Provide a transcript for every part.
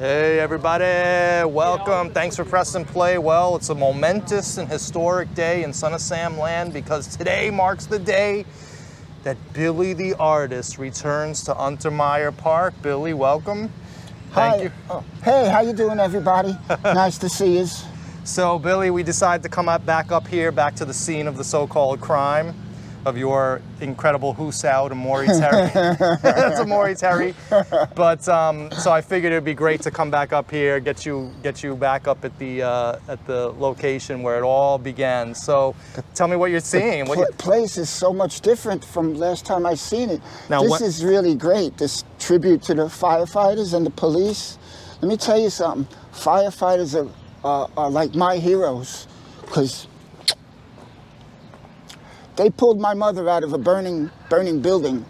Hey everybody, welcome. Thanks for pressing play. Well, it's a momentous and historic day in Son of Sam land because today marks the day that Billy the artist returns to Untermyer Park. Billy, welcome. Thank you. Oh. Hey, how you doing, everybody? Nice to see you. So, Billy, we decided to come back up here, back to the scene of the so-called crime of your incredible hoosow to Maury Terry. That's a Maury Terry. But so I figured it'd be great to come back up here, get you back up at the location where it all began. So tell me what you're seeing. The place is so much different from last time I seen it. Now, this is really great. This tribute to the firefighters and the police. Let me tell you something. Firefighters are like my heroes, because they pulled my mother out of a burning building.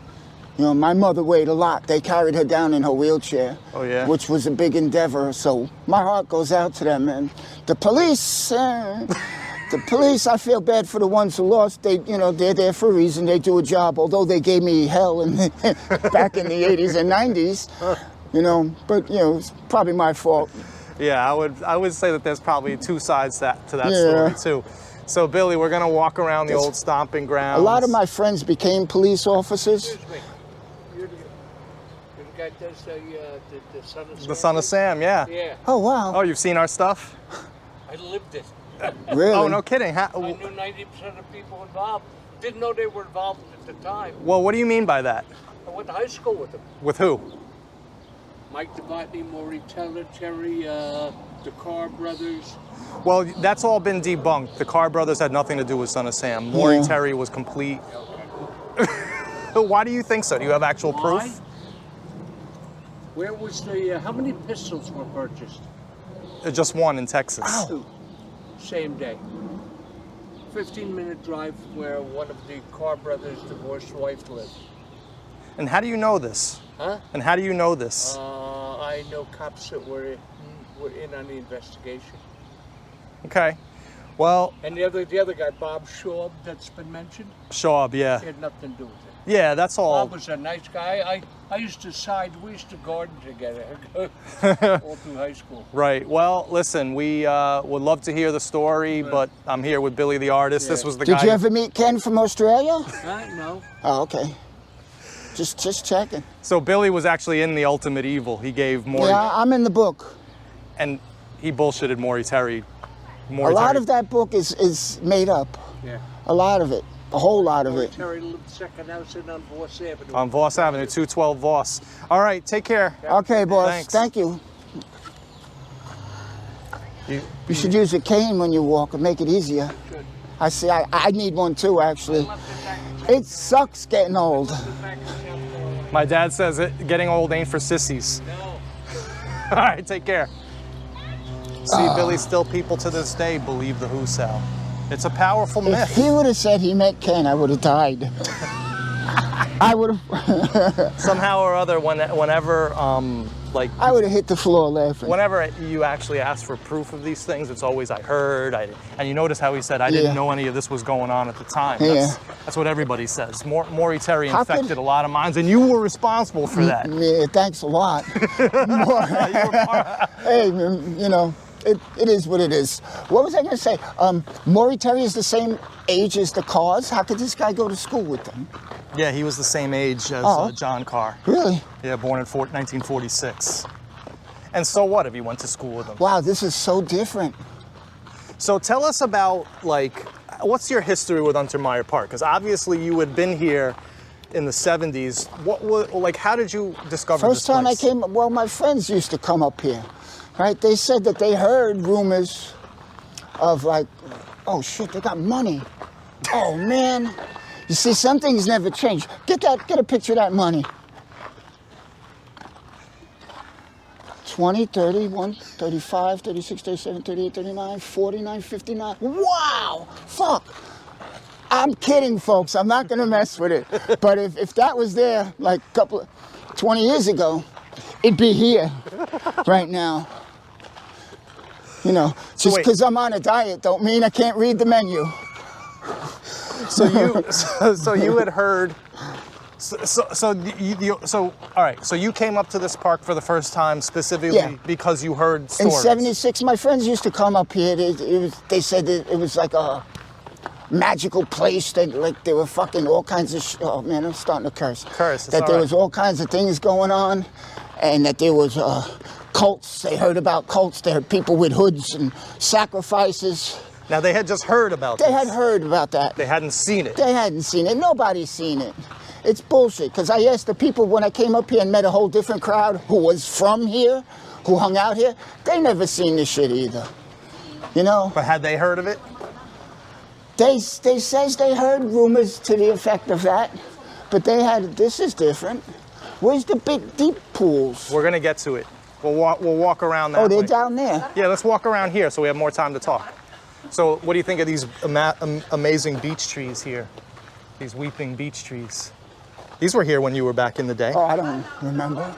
You know, my mother weighed a lot. They carried her down in her wheelchair. Oh, yeah? Which was a big endeavor. So my heart goes out to them. And the police, I feel bad for the ones who lost. They're there for a reason. They do a job. Although they gave me hell back in the 80s and 90s, But it's probably my fault. Yeah, I would say that there's probably two sides to that story too. So, Billy, we're going to walk around the old stomping grounds. A lot of my friends became police officers. Excuse me. You're the guy that does the Son of Sam? The Son of Sam, yeah. Yeah. Oh, wow. Oh, you've seen our stuff? I lived it. Really? Oh, no kidding. I knew 90% of people involved. Didn't know they were involved at the time. Well, what do you mean by that? I went to high school with them. With who? Mike DeBotney, Maury Terry, the Carr brothers. Well, that's all been debunked. The Carr brothers had nothing to do with Son of Sam. Maury Terry was complete. Why do you think so? Do you have actual proof? Where was how many pistols were purchased? Just one in Texas. Two. Same day. 15-minute drive from where one of the Carr brothers' divorced wife lived. And how do you know this? Huh? And how do you know this? I know cops that were in on the investigation. Okay. Well. And the other guy, Bob Shaw, that's been mentioned. Shaw, yeah. He had nothing to do with it. Yeah, that's all. Bob was a nice guy. I used to we used to garden together all through high school. Right. Well, listen, we would love to hear the story, but I'm here with Billy the artist. Yeah. This was the guy. Did you ever meet Ken from Australia? No. Oh, okay. Just checking. So Billy was actually in The Ultimate Evil. He gave Maury. Yeah, I'm in the book. And he bullshitted Maury Terry. A lot of that book is made up. Yeah. A lot of it. A whole lot of it. Terry lived second house in on Voss Avenue. On Voss Avenue, 212 Voss. All right, take care. Okay, boss. Thanks. Thank you. You should use a cane when you walk and make it easier. Good. I see. I need one too, actually. It sucks getting old. My dad says getting old ain't for sissies. No. All right, take care. See, Billy, still people to this day believe the hoosow. It's a powerful myth. If he would have said he met Ken, I would have died. I would have. Somehow or other, whenever, I would have hit the floor laughing. Whenever you actually ask for proof of these things, it's always I heard. And you notice how he said, I didn't know any of this was going on at the time. That's what everybody says. Maury Terry infected a lot of minds, and you were responsible for that. Yeah, thanks a lot. Hey, it is what it is. What was I going to say? Maury Terry is the same age as the Carrs. How could this guy go to school with them? Yeah, he was the same age as John Carr. Really? Yeah, born in 1946. And so what if you went to school with him? Wow, this is so different. So tell us about, what's your history with Untermyer Park? Because obviously you had been here in the 70s. How did you discover this place? First time I came, my friends used to come up here, right? They said that they heard rumors of oh shit, they got money. Oh man. You see, some things never change. Get a picture of that money. 20, 31, 35, 36, 37, 38, 39, 49, 59. Wow! Fuck! I'm kidding, folks. I'm not gonna mess with it. But if that was there 20 years ago, it'd be here right now. Just because I'm on a diet don't mean I can't read the menu. So you had heard So all right. So you came up to this park for the first time specifically Yeah. because you heard In stories. '76, my friends used to come up here. They said that it was like a magical place. That like there were fucking all kinds of. Oh man, I'm starting to curse. Curse. It's That all there right. was all kinds of things going on, and that there was cults. They heard about cults. They heard people with hoods and sacrifices. Now they had just heard about They this. had heard about that. They hadn't seen it. They hadn't seen it. Nobody's seen it. It's bullshit. Because I asked the people when I came up here and met a whole different crowd who was from here, who hung out here. They never seen this shit either. You know? But had they heard of it? They says they heard rumors to the effect of that. But they had, this is different. Where's the big deep pools? We're gonna get to it. We'll walk around that Oh, they're way. down there. Yeah, let's walk around here so we have more time to talk. So what do you think of these amazing beech trees here? These weeping beech trees. These were here when you were back in the day. Oh, I don't remember.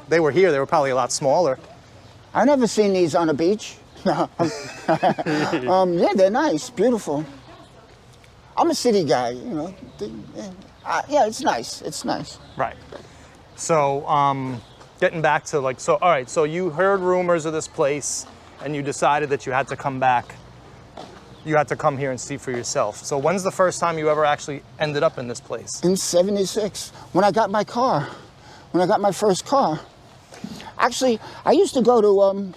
They were here. They were probably a lot smaller. I never seen these on the beach. No. Yeah, they're nice, beautiful. I'm a city guy, you know. Yeah, it's nice. It's nice. Right. So getting back to like, so all right, so you heard rumors of this place and you decided that you had to come back. You had to come here and see for yourself. So when's the first time you ever actually ended up in this place? In '76, when I got my car, when I got my first car. Actually, I used to go to,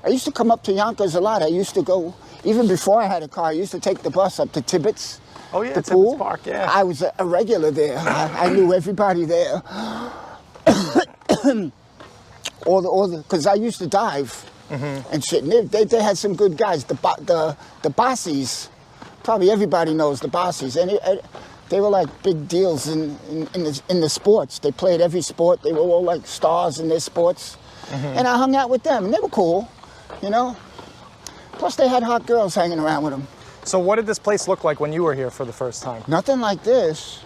I used to come up to Yonkers a lot. I used to go, even before I had a car, I used to take the bus up to Tibbetts. Oh yeah, the Tibbetts pool. Park, yeah. I was a regular there. I knew everybody there. Because I used to dive. And shit. And they had some good guys. The Bossies, probably everybody knows the Bossies, and they were like big deals in the sports. They played every sport. They were all like stars in their sports, and I hung out with them, and they were cool, you know. Plus, they had hot girls hanging around with them. So what did this place look like when you were here for the first time? Nothing like this.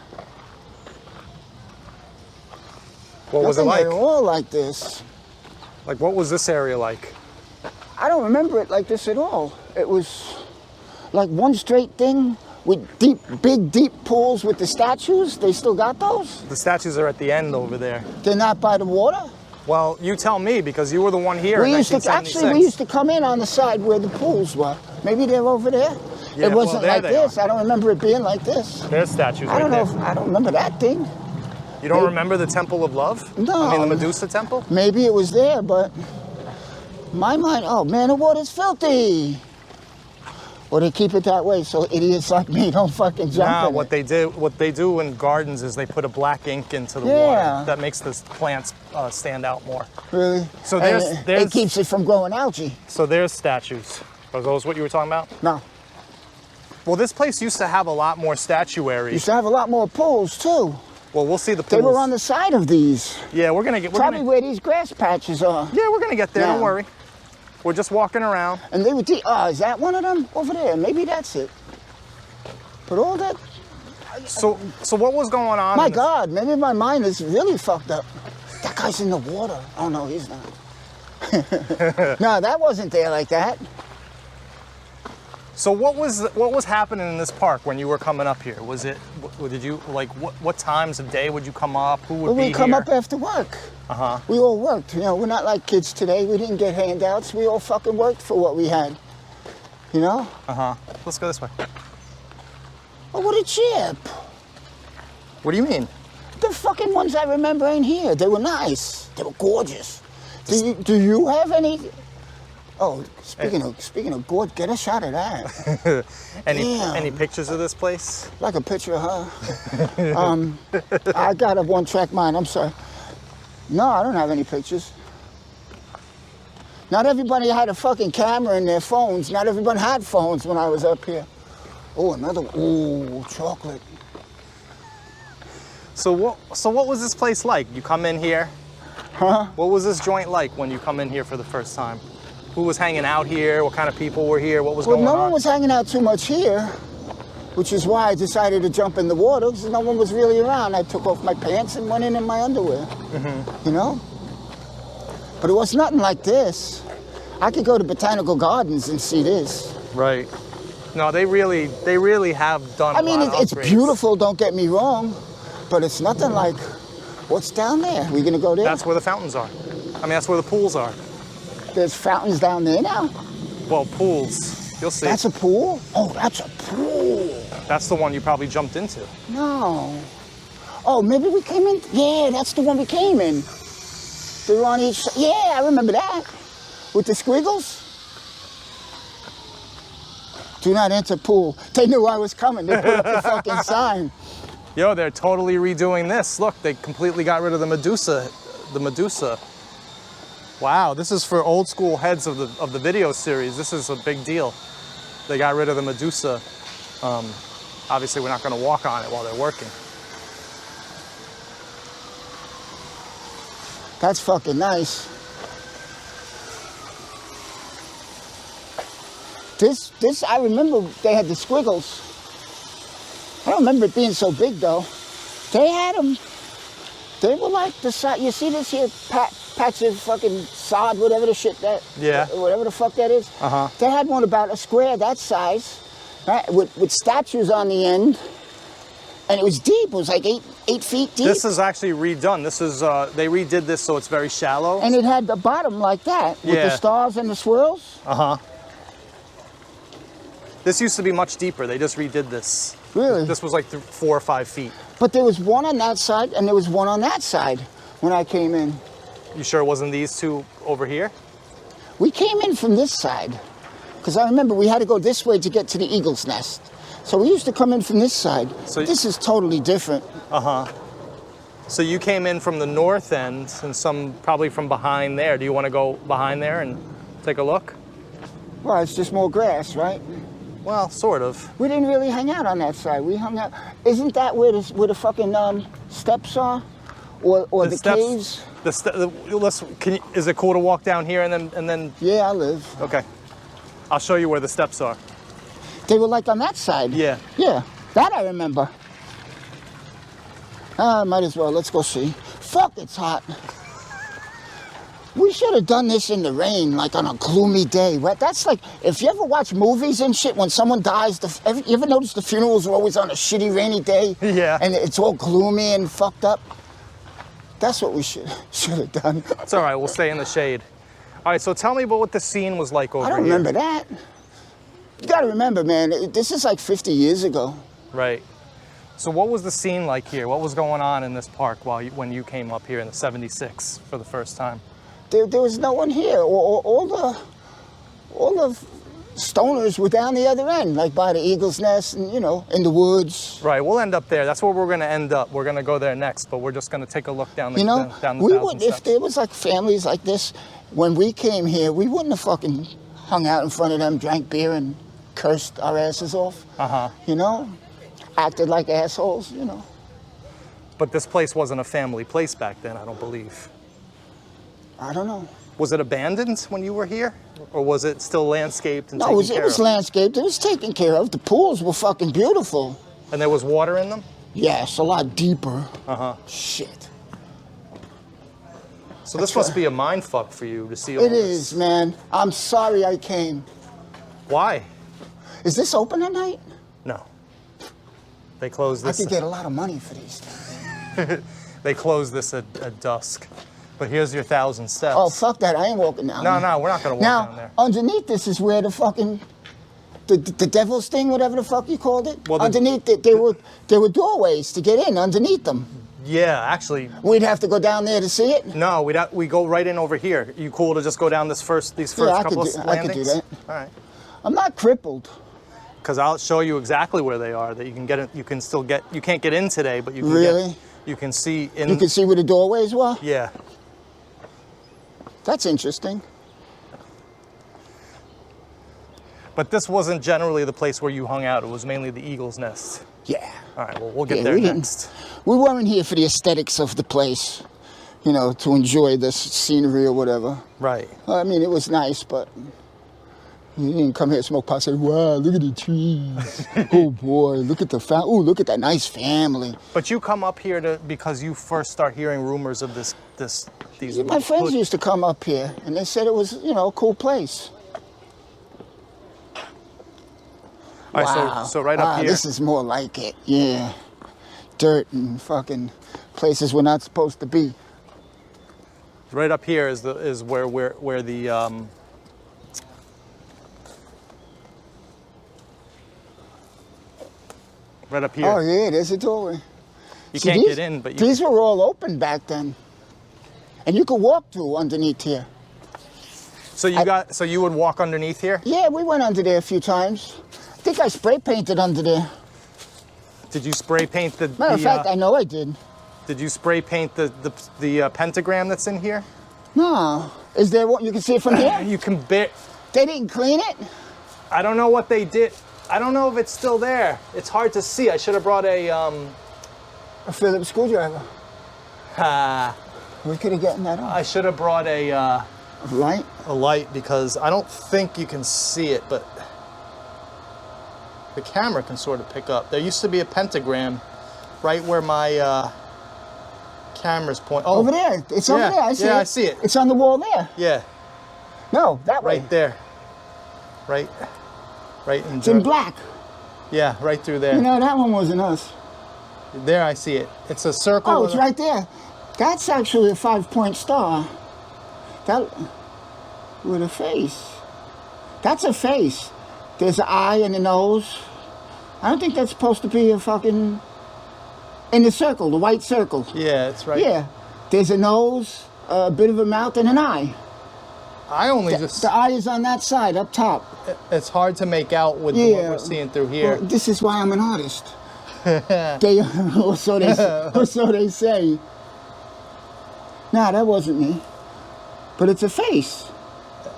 What was it like? Nothing at all like this. Like what was this area like? I don't remember it like this at all. It was like one straight thing with big deep pools with the statues. They still got those? The statues are at the end over there. They're not by the water? Well, you tell me because you were the one here in 1976. Actually, we used to come in on the side where the pools were. Maybe they're over there. Yeah, It wasn't well, there like they this. are. I don't remember it being like this. There's statues I right don't know. there. I don't remember that thing. You don't remember the Temple of Love? No. I mean the Medusa Temple? Maybe it was there, but my mind. Oh man, the water's filthy. Or they keep it that way so idiots like me don't fucking jump Nah, in what it. they do in gardens is they put a black ink into the Yeah. water that makes the plants stand out more. Really? So And there's it keeps it from growing algae. So there's statues. Are those what you were talking about? No. Well, this place used to have a lot more statuary. Used to have a lot more pools too. Well, we'll see the pools. They were on the side of these. Yeah, we're gonna get. Probably where these grass patches are. Yeah, we're gonna get there. Yeah. Don't worry. We're just walking around. And they would is that one of them over there? Maybe that's it. But all that, So what was going on? my in this- God, maybe my mind is really fucked up. That guy's in the water. Oh no, he's not. No, that wasn't there like that. So what was happening in this park when you were coming up here? Was it? Did you like what times of day would you come up? Who would But be we come here? up after work. Uh-huh. We all worked. You know, we're not like kids today. We didn't get handouts. We all fucking worked for what we had. You know? Uh-huh. Let's go this way. Oh, what a chip. What do you mean? The fucking ones I remember ain't here. They were nice. They were gorgeous. Do you have any? Oh, speaking of gorgeous, get a shot of that. Damn. Any pictures of this place? Like a picture of her. I got a one-track mind. I'm sorry. No, I don't have any pictures. Not everybody had a fucking camera in their phones. Not everyone had phones when I was up here. Oh, another one. Oh, chocolate. So what was this place like? You come in here. Huh? What was this joint like when you come in here for the first time? Who was hanging out here? What kind of people were here? What was Well, going on? no one was hanging out too much here, which is why I decided to jump in the water, because no one was really around. I took off my pants and went in my underwear, you know? But it was nothing like this. I could go to Botanical Gardens and see this. Right. No, they really have done. I mean, a lot of it's upgrades. beautiful, don't get me wrong, But it's nothing like what's down there. We gonna go there? That's where the fountains are. I mean, that's where the pools are. There's fountains down there now? Well, pools. You'll see. That's a pool? Oh, that's a pool. That's the one you probably jumped into. No. Oh, maybe we came in. Yeah, that's the one we came in. They were on each side. Yeah, I remember that. With the squiggles. Do not enter pool. They knew I was coming. They put up the fucking sign. Yo, they're totally redoing this. Look, they completely got rid of the Medusa. The Medusa. Wow, this is for old school heads of the video series. This is a big deal. They got rid of the Medusa. Obviously, we're not going to walk on it while they're working. That's fucking nice. This, I remember they had the squiggles. I don't remember it being so big though. They had them. They were like the size. You see this here patch of fucking sod, whatever the shit that. Yeah. Whatever the fuck that is. Uh-huh. They had one about a square that size, right? With statues on the end, and it was deep. It was like 8 feet deep. This is actually redone. This is they redid this so it's very shallow. And it had the bottom like that with the stars and the swirls. Uh-huh. This used to be much deeper. They just redid this. Really? This was like 4 or 5 feet. But there was one on that side and there was one on that side when I came in. You sure it wasn't these two over here? We came in from this side because I remember we had to go this way to get to the eagle's nest. So we used to come in from this side. So this is totally different. Uh-huh. So you came in from the north end and some probably from behind there. Do you want to go behind there and take a look? Well, it's just more grass, right? Well, sort of. We didn't really hang out on that side. We hung out. Isn't that where the fucking steps are, or the caves? Is it cool to walk down here and then? Yeah, I live. Okay. I'll show you where the steps are. They were like on that side. Yeah. Yeah, that I remember. Might as well. Let's go see. Fuck, it's hot. We should have done this in the rain, like on a gloomy day. That's like, if you ever watch movies and shit, when someone dies, you ever notice the funerals are always on a shitty rainy day? Yeah. And it's all gloomy and fucked up? That's what we should have done. It's all right, we'll stay in the shade. All right, so tell me about what the scene was like over here. I don't remember that. You gotta remember, man, this is like 50 years ago. Right. So what was the scene like here? What was going on in this park when you came up here in the 76 for the first time? There was no one here. All the stoners were down the other end, like by the eagle's nest and, in the woods. Right, we'll end up there. That's where we're going to end up. We're going to go there next, but we're just going to take a look down the down the we thousand would, steps. if there was like families like this, when we came here, we wouldn't have fucking hung out in front of them, drank beer and cursed our asses off. Uh-huh. Acted like assholes, But this place wasn't a family place back then, I don't believe. I don't know. Was it abandoned when you were here? Or was it still landscaped and No, taken it care was of? landscaped. It was taken care of. The pools were fucking beautiful. And there was water in them? Yes, a lot deeper. Uh-huh. Shit. So this must be a mind fuck for you to see all It this. is, man. I'm sorry I came. Why? Is this open at night? No. They closed this. I could get a lot of money for these things. They closed this at dusk. But here's your 1,000 steps. Oh, fuck that. I ain't walking down there. No, we're not going to walk down there. Now, underneath this is where the fucking, the devil's thing, whatever the fuck you called it. Well, underneath it, there were doorways to get in underneath them. Yeah, actually. We'd have to go down there to see it? No, we go right in over here. You cool to just go down these first couple of landings? I could do that. All right. I'm not crippled. Because I'll show you exactly where they are. That you can get in, you can still get. You can't get in today, but you can Really? You can see in. You can see where the doorways were? Yeah. That's interesting. But this wasn't generally the place where you hung out. It was mainly the eagle's nest. Yeah. All right. Well, we'll get there next. We weren't here for the aesthetics of the place, to enjoy the scenery or whatever. Right. I mean, it was nice, but you didn't come here to smoke pot and say, wow, look at the trees. Oh, boy, look at the family. Oh, look at that nice family. But you come up here because you first start hearing rumors of these. My friends used to come up here, and they said it was, a cool place. All right, so right up here. This is more like it, yeah. dirt and fucking places we're not supposed to be. Right up here is where the right up here. Oh yeah, there's a doorway. You See, can't get in, but you these were all open back then, and you could walk through underneath here. So you would walk underneath here? Yeah, we went under there a few times. I think I spray painted under there. Did you spray paint the? Matter of fact, I know I did. Did you spray paint the pentagram that's in here? No, is there one you can see it from here? You can They didn't clean it. I don't know what they did. I don't know if it's still there. It's hard to see. I should have brought a Phillips screwdriver. We could have gotten that on. I should have brought a Light? a light because I don't think you can see it, but the camera can sort of pick up. There used to be a pentagram right where my camera's point. Oh, Over there. It's over there. I see it. Yeah, I see it. It's on the wall there. Yeah, No, that way. right there. Right in It's in black. Yeah, right through there. You know, that one wasn't us. There, I see it. It's a circle. Oh, with it's right there. That's actually a 5-point star. That with a face. That's a face. There's an eye and a nose. I don't think that's supposed to be a fucking in the circle, the white circle. Yeah, it's right. Yeah. There's a nose, a bit of a mouth, and an eye. I only just. The eye is on that side, up top. It's hard to make out with what we're seeing through here. Well, this is why I'm an artist. or so they say. Nah, that wasn't me. But it's a face.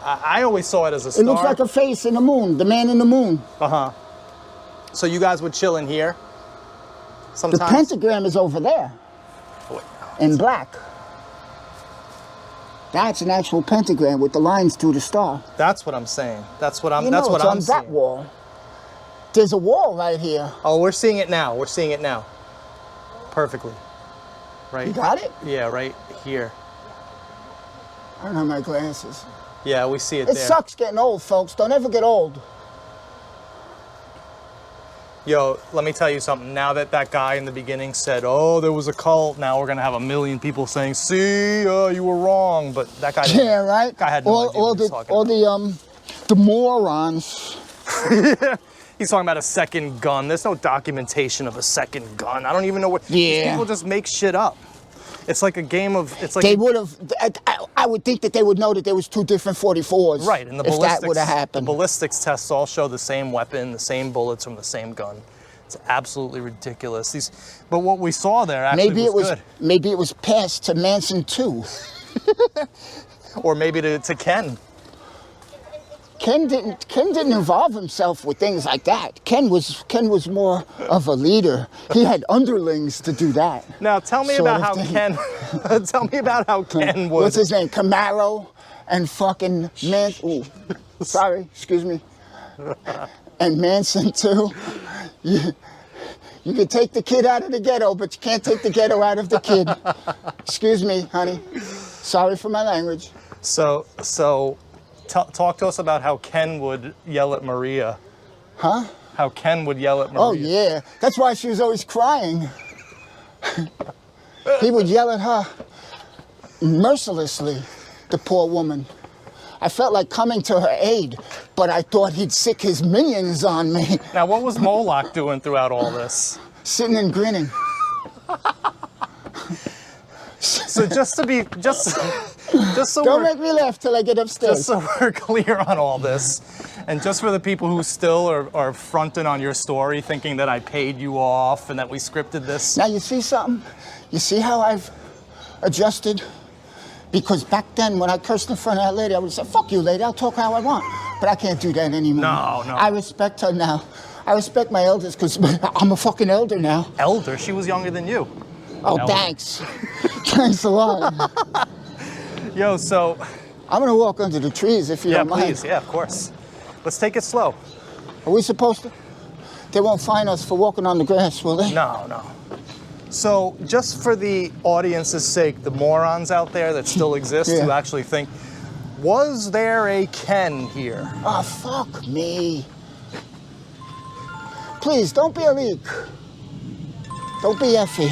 I always saw it as a star. It looks like a face in the moon, the man in the moon. Uh-huh. So you guys would chill in here sometimes? The pentagram is over there in black. That's an actual pentagram with the lines through the star. That's what I'm saying. That's what I'm You know, that's what it's I'm on seeing. that wall. There's a wall right here. Oh, we're seeing it now. We're seeing it now. Perfectly. Right. You got it? Yeah, right here. I don't have my glasses. Yeah, we see it It there. sucks getting old, folks. Don't ever get old. Yo, let me tell you something. Now that guy in the beginning said, "Oh, there was a cult," now we're gonna have a million people saying, "See, you were wrong." But that guy, Yeah, right. guy had no idea what he was talking about. The morons. He's talking about a second gun. There's no documentation of a second gun. I don't even know what. Yeah. These people just make shit up. It's like a game of. It's like They would have. I would think that they would know that there was 2 different 44s. right, and the if ballistics. that would have happened. The ballistics tests all show the same weapon, the same bullets from the same gun. It's absolutely ridiculous. But what we saw there actually was good. Maybe it was passed to Manson too. Or maybe to Ken. Ken didn't involve himself with things like that. Ken was more of a leader. He had underlings to do that. Now tell me sort about of how thing. Ken. Tell me about how Ken was. What's his name? Camaro and fucking Manson. Sorry, excuse me. And Manson too. You can take the kid out of the ghetto, but you can't take the ghetto out of the kid. Excuse me, honey. Sorry for my language. So talk to us about how Ken would yell at Maria. Huh? How Ken would yell at Maria. Oh, yeah. That's why she was always crying. He would yell at her mercilessly, the poor woman. I felt like coming to her aid, but I thought he'd sick his minions on me. Now, what was Moloch doing throughout all this? Sitting and grinning. So just so Don't make me laugh till I get upstairs. just so we're clear on all this, and just for the people who still are fronting on your story, thinking that I paid you off and that we scripted this. Now, you see something? You see how I've adjusted? Because back then, when I cursed in front of that lady, I would say, "Fuck you, lady, I'll talk how I want." But I can't do that anymore. No. I respect her now. I respect my elders because I'm a fucking elder now. Elder? She was younger than you. Oh, Elder. thanks. Thanks a lot. Yo, so... I'm going to walk under the trees if you Yeah, don't mind. please. Yeah, of course. Let's take it slow. Are we supposed to? They won't fine us for walking on the grass, will they? No. So, just for the audience's sake, the morons out there that still exist Yeah. who actually think, was there a Ken here? Oh, fuck me. Please, don't be a leak. Don't be Effie.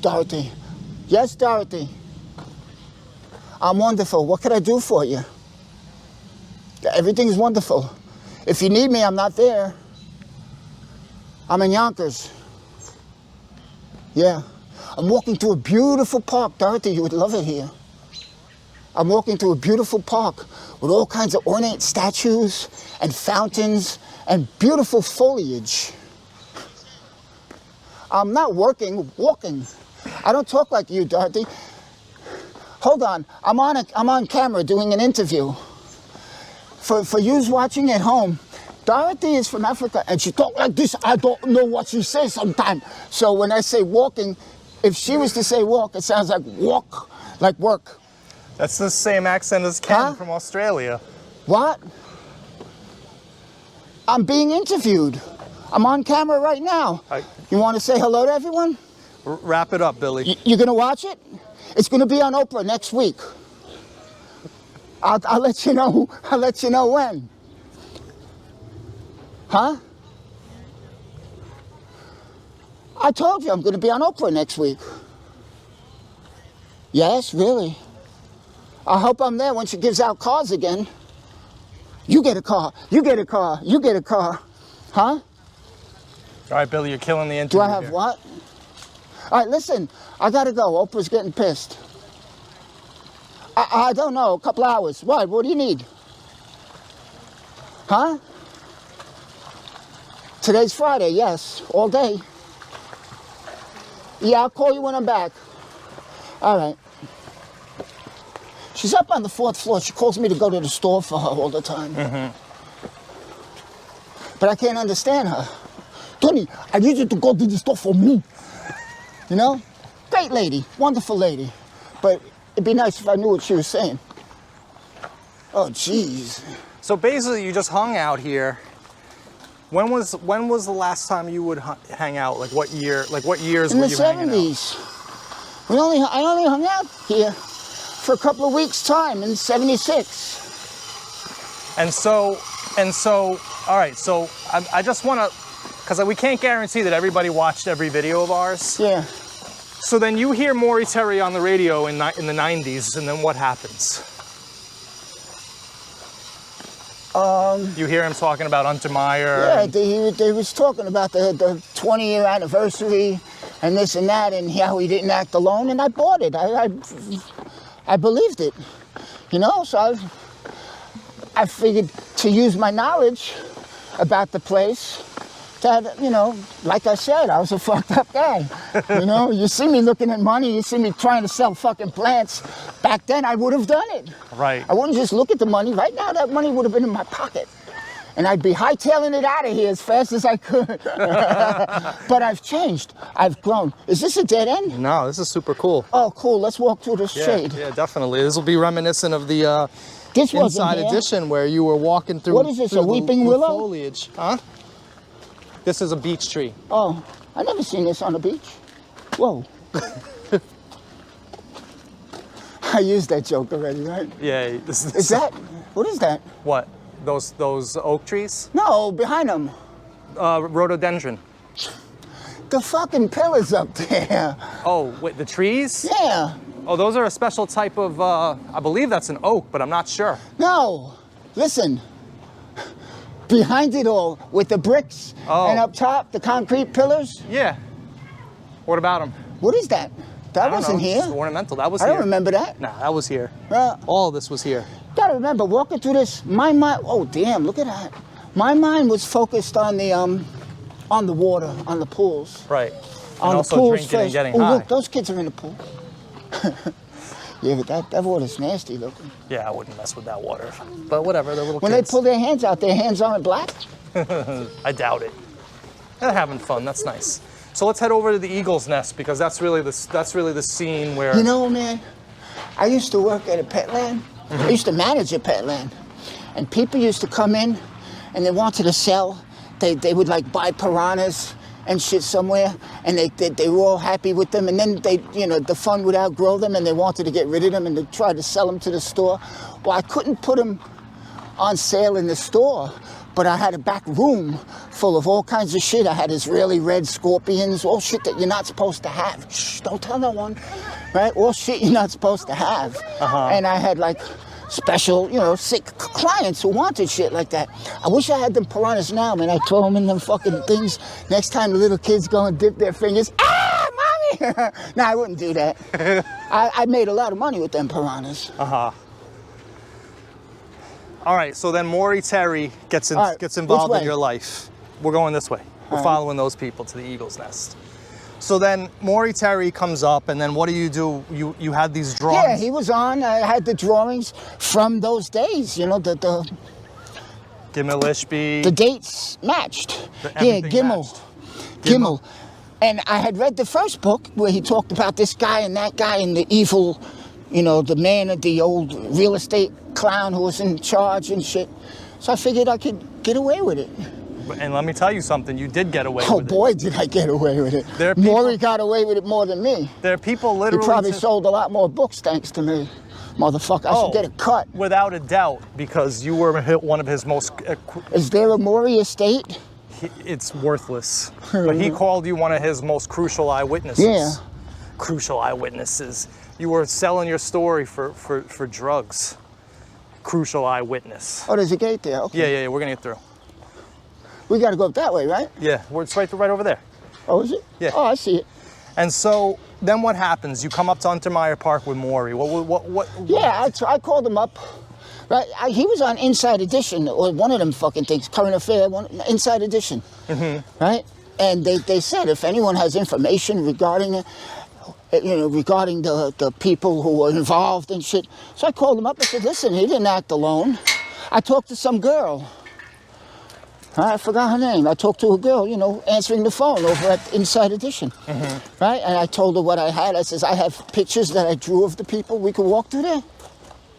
Dorothy. Yes, Dorothy. I'm wonderful. What can I do for you? Everything's wonderful. If you need me, I'm not there. I'm in Yonkers. Yeah. I'm walking through a beautiful park. Dorothy, you would love it here. I'm walking through a beautiful park with all kinds of ornate statues and fountains and beautiful foliage. I'm not working, walking. I don't talk like you, Dorothy. Hold on, I'm on camera doing an interview. For yous watching at home, Dorothy is from Africa and she talks like this. I don't know what she says sometimes. So when I say walking, if she was to say walk, it sounds like walk, like work. That's the same accent as Ken Huh? from Australia. What? I'm being interviewed. I'm on camera right now. You want to say hello to everyone? Wrap it up, Billy. You're gonna watch it? It's gonna be on Oprah next week. I'll let you know. I'll let you know when. Huh? I told you I'm gonna be on Oprah next week. Yes, really. I hope I'm there when she gives out cars again. You get a car. You get a car. You get a car. Huh? All right, Billy, you're killing the Do interview I have here. what? All right, listen, I gotta go. Oprah's getting pissed. I don't know, a couple hours. What do you need? Huh? Today's Friday, yes, all day. Yeah, I'll call you when I'm back. All right. She's up on the 4th floor. She calls me to go to the store for her all the time. But I can't understand her. Tony, I need you to go to the store for me. You know? Great lady, wonderful lady. But it'd be nice if I knew what she was saying. Oh, jeez. So basically, you just hung out here. When was the last time you would hang out? Like what year? Like what years In were the you hanging out? 70s. I only hung out here for a couple of weeks' time in 76. And so, all right, so I just want to, because we can't guarantee that everybody watched every video of ours. Yeah. So then you hear Maury Terry on the radio in the 90s, and then what happens? You hear him talking about Untermyer. Yeah, they was talking about the 20-year anniversary and this and that, and how he didn't act alone, and I bought it. I believed it, you know. So I figured to use my knowledge about the place. That, you know, like I said, I was a fucked up guy. You know, you see me looking at money, you see me trying to sell fucking plants. Back then, I would have done it. Right. I wouldn't just look at the money. Right now, that money would have been in my pocket. And I'd be hightailing it out of here as fast as I could. But I've changed. I've grown. Is this a dead end? No, this is super cool. Oh, cool. Let's walk through the shade. Yeah, definitely. This will be reminiscent of the This wasn't inside here. edition where you were walking through. What is this, through a the- weeping the willow? Foliage, huh? This is a beech tree. Oh, I never seen this on the beach. Whoa. I used that joke already, right? Yeah. Is that, what is that? what? Those oak trees? No, behind them. Rhododendron. The fucking pillars up there. Oh, wait, the trees? Yeah. Oh, those are a special type of, I believe that's an oak, but I'm not sure. No, listen. Behind it all, with the bricks and up top, the concrete pillars. Yeah. What about them? What is that? That wasn't here. It's ornamental. That was I here. don't remember that. Nah, that was here. Uh, All of this was here. Gotta remember, walking through this, my mind, oh damn, look at that. My mind was focused on the water, on the pools. Right. On and the also pools drinking first. and getting Oh, high. look, those kids are in the pool. Yeah, but that water's nasty looking. Yeah, I wouldn't mess with that water. But whatever, they're little When kids. they pull their hands out, their hands aren't black? I doubt it. They're having fun. That's nice. So let's head over to the Eagle's Nest because that's really the scene where. You know, man, I used to work at a pet land. I used to manage a pet land. And people used to come in and they wanted to sell. They would like buy piranhas and shit somewhere, and they were all happy with them, and then the fund would outgrow them and they wanted to get rid of them and they tried to sell them to the store. Well, I couldn't put them on sale in the store, but I had a back room full of all kinds of shit. I had Israeli red scorpions, all shit that you're not supposed to have. Shh, don't tell no one, right? All shit you're not supposed to have. And I had like special, you know, sick clients who wanted shit like that. I wish I had them piranhas now, man. I throw them in them fucking things. Next time the little kids go and dip their fingers, ah, mommy! No, I wouldn't do that. I made a lot of money with them piranhas. All right, so then Maury Terry gets involved in your life. We're going this way. We're following those people to the Eagle's Nest. So then Maury Terry comes up, and then what do? You had these drawings? Yeah, he was on. I had the drawings from those days, you know, the Gimel Ishbi. the dates matched. Yeah, Gimel. Gimel. And I had read the first book where he talked about this guy and that guy and the evil, you know, the man of the old real estate clown who was in charge and shit. So I figured I could get away with it. And let me tell you something, you did get away with it. Oh boy, did I get away with it. Maury got away with it more than me. There are people literally... He probably sold a lot more books thanks to me. Motherfucker, I should get a cut. Without a doubt, because you were one of his most... Is there a Maury estate? It's worthless. But he called you one of his most crucial eyewitnesses. Yeah. Crucial eyewitnesses. You were selling your story for drugs. Crucial eyewitness. Oh, there's a gate there. Okay. Yeah, we're gonna get through. We got to go up that way, right? Yeah, it's right over there. Oh, is it? Yeah. Oh, I see it. And so then what happens? You come up to Untermyer Park with Maury. What? Yeah, I called him up. Right, he was on Inside Edition, or one of them fucking things, Current Affair, Inside Edition. Right? And they said if anyone has information regarding it, you know, regarding the people who were involved and shit. So I called him up and said, listen, he didn't act alone. I talked to some girl. I forgot her name. I talked to a girl, you know, answering the phone over at Inside Edition. Right? And I told her what I had. I says, I have pictures that I drew of the people. We could walk through there.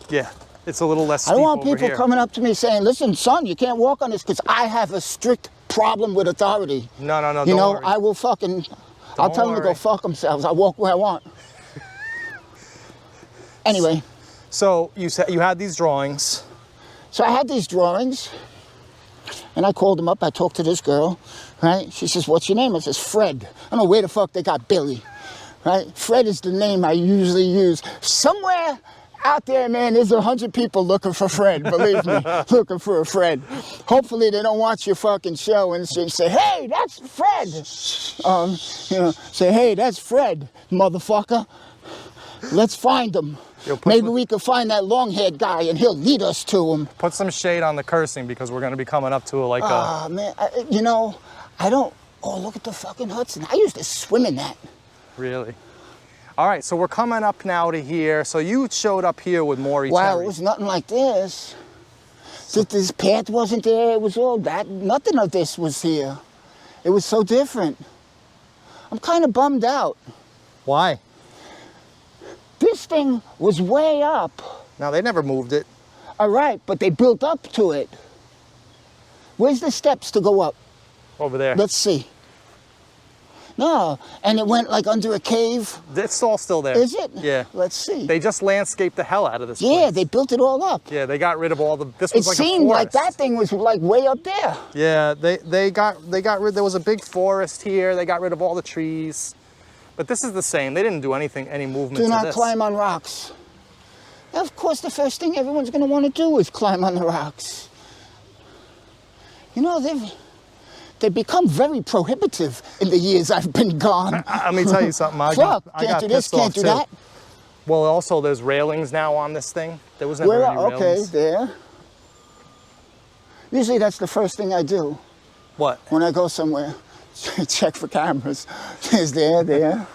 Yeah, it's a little less steep I don't want over people here. coming up to me saying, listen, son, you can't walk on this because I have a strict problem with authority. No, You know, worry. I will fucking... I'll tell them to go fuck themselves. I walk where I want. Anyway. So you said you had these drawings. So I had these drawings, and I called them up. I talked to this girl, right? She says, what's your name? I says, Fred. I don't know where the fuck they got Billy, right? Fred is the name I usually use. Somewhere out there, man, there's 100 people looking for Fred, believe me, looking for a Fred. Hopefully they don't watch your fucking show and say, hey, that's Fred. You know, say, hey, that's Fred, motherfucker. Let's find him. Maybe we could find that long-haired guy and he'll lead us to him. Put some shade on the cursing because we're going to be coming up to like a... man, you know, I don't... Oh, look at the fucking Hudson. I used to swim in that. Really? All right, so we're coming up now to here. So you showed up here with Maury Wow, Terry. it was nothing like this. This path wasn't there. It was all that. Nothing of this was here. It was so different. I'm kind of bummed out. Why? This thing was way up. No, they never moved it. All right, but they built up to it. Where's the steps to go up? Over there. Let's see. No, and it went like under a cave. It's all still there. Is it? Yeah. Let's see. They just landscaped the hell out of this Yeah, place. they built it all up. Yeah, they got rid of all the... This was It like a seemed like forest. that thing was like way up there. Yeah, they got rid. There was a big forest here. They got rid of all the trees. But this is the same. They didn't do any movement Do to not this. climb on rocks. Of course, the first thing everyone's going to want to do is climb on the rocks. You know, they've become very prohibitive in the years I've been gone. Let me tell you something. I Fuck, got can't do this, pissed off can't do too. that. Well, also there's railings now on this thing. There was never Where? any Okay, railings. there. Usually that's the first thing I do What? when I go somewhere. Check for cameras. Is there?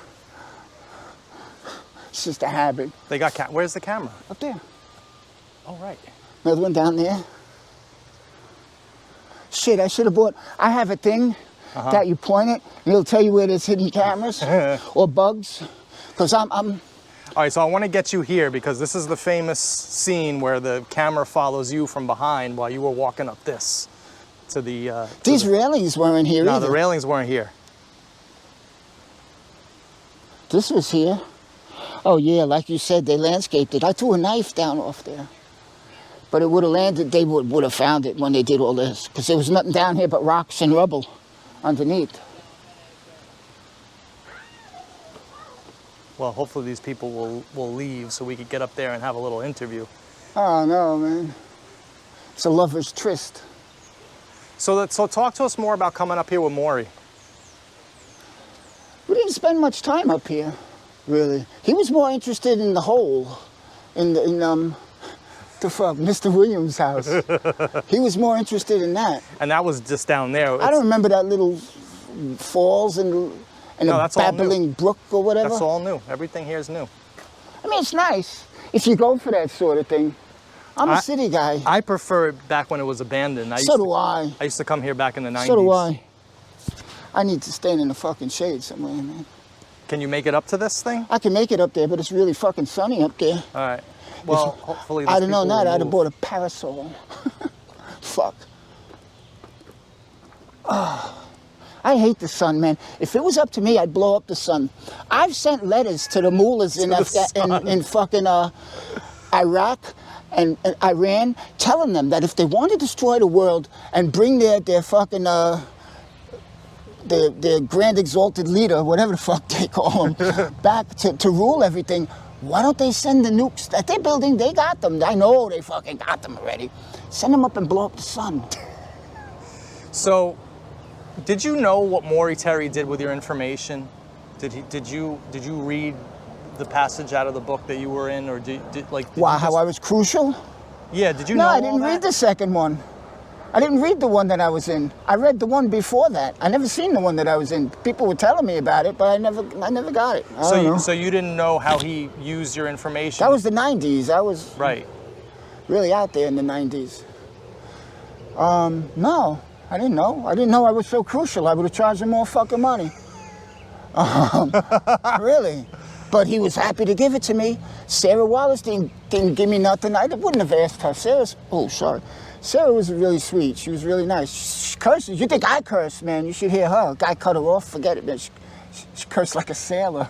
It's just a habit. They got where's the camera? Up there. Oh, right. Another one down there. Shit, I should have bought... I have a thing that you point it, and it'll tell you where there's hidden cameras or bugs. Because I'm... All right, so I want to get you here because this is the famous scene where the camera follows you from behind while you were walking up this to the... These railings weren't here No, either. the railings weren't here. This was here. Oh, yeah, like you said, they landscaped it. I threw a knife down off there. But it would have landed, they would have found it when they did all this. Because there was nothing down here but rocks and rubble underneath. Well, hopefully these people will leave so we could get up there and have a little interview. Oh, no, man. It's a lover's tryst. So talk to us more about coming up here with Maury. We didn't spend much time up here, really. He was more interested in the hole, in Mr. Williams' house. He was more interested in that. And that was just down there. I don't remember that little falls and No, a that's all new. babbling brook or whatever. That's all new. Everything here is new. I mean, it's nice if you go for that sort of thing. I'm a city guy. I prefer it back when it was abandoned. So do I. I used to come here back in the 90s. So do I. I need to stand in the fucking shade somewhere, man. Can you make it up to this thing? I can make it up there, but it's really fucking sunny up there. All right. Well, hopefully I'd have known that. I'd have move. bought a parasol. Fuck. Oh, I hate the sun, man. If it was up to me, I'd blow up the sun. I've sent letters to the mullahs in fucking Iraq and Iran, telling them that if they want to destroy the world and bring their fucking their grand exalted leader, whatever the fuck they call him, back to rule everything, why don't they send the nukes that they're building? They got them. I know they fucking got them already. Send them up and blow up the sun. So, did you know what Maury Terry did with your information? Did you read the passage out of the book that you were in, or How I was crucial? Yeah, did you No, know I didn't read the second one. I didn't read the one that I was in. I read the one before that. I never seen the one that I was in. People were telling me about it, but I never got it. So you didn't know how he used your information? That was the 90s. I was right. Really out there in the 90s. No, I didn't know. I didn't know I was so crucial. I would have charged him more fucking money. Really. But he was happy to give it to me. Sarah Wallace didn't give me nothing. I wouldn't have asked her. Sarah was really sweet. She was really nice. She curses. You think I curse, man? You should hear her. Guy cut her off. Forget it, man. She cursed like a sailor.